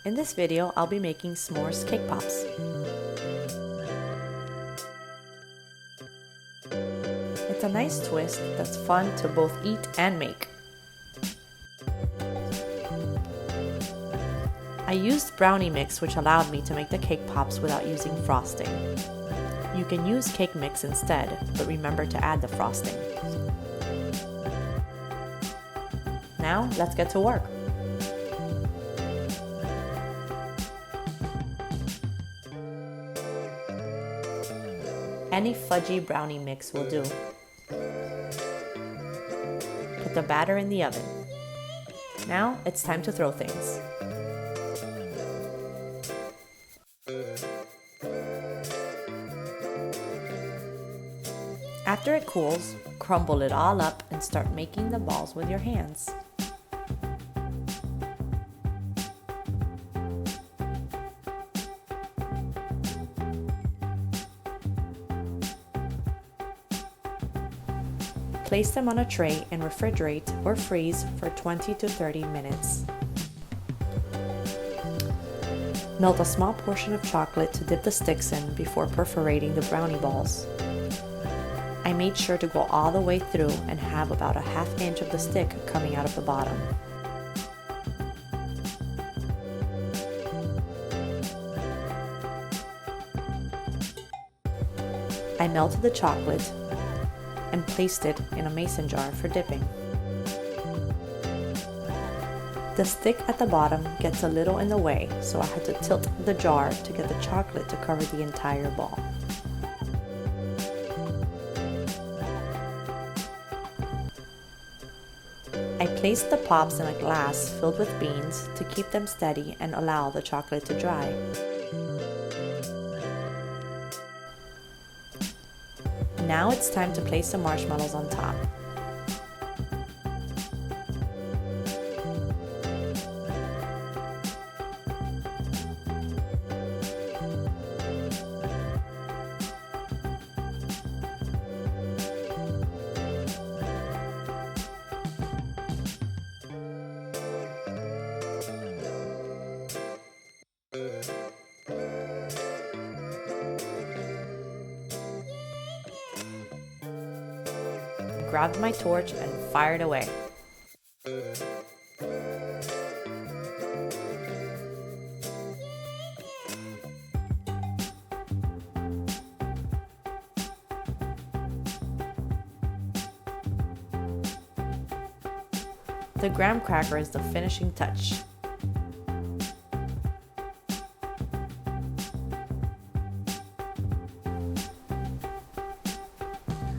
In this video, I'll be making s'mores cake pops. It's a nice twist that's fun to both eat and make. I used brownie mix, which allowed me to make the cake pops without using frosting. You can use cake mix instead, but remember to add the frosting. Now, let's get to work. Any fudgy brownie mix will do. Put the batter in the oven. Now it's time to throw things. After it cools, crumble it all up and start making the balls with your hands. Place them on a tray and refrigerate or freeze for 20 to 30 minutes. Melt a small portion of chocolate to dip the sticks in before perforating the brownie balls. I made sure to go all the way through and have about a ½ inch of the stick coming out of the bottom. I melted the chocolate and placed it in a mason jar for dipping. The stick at the bottom gets a little in the way, so I had to tilt the jar to get the chocolate to cover the entire ball. I placed the pops in a glass filled with beans to keep them steady and allow the chocolate to dry. Now it's time to place the marshmallows on top. Grabbed my torch and fired away. The graham cracker is the finishing touch.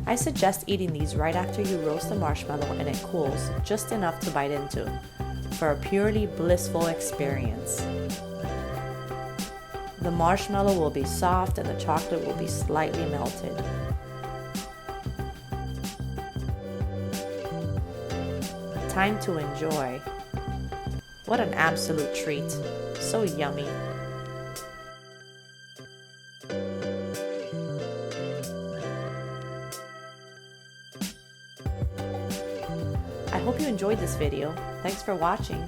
I suggest eating these right after you roast the marshmallow and it cools just enough to bite into, for a purely blissful experience. The marshmallow will be soft and the chocolate will be slightly melted. Time to enjoy. What an absolute treat. So yummy. I hope you enjoyed this video. Thanks for watching.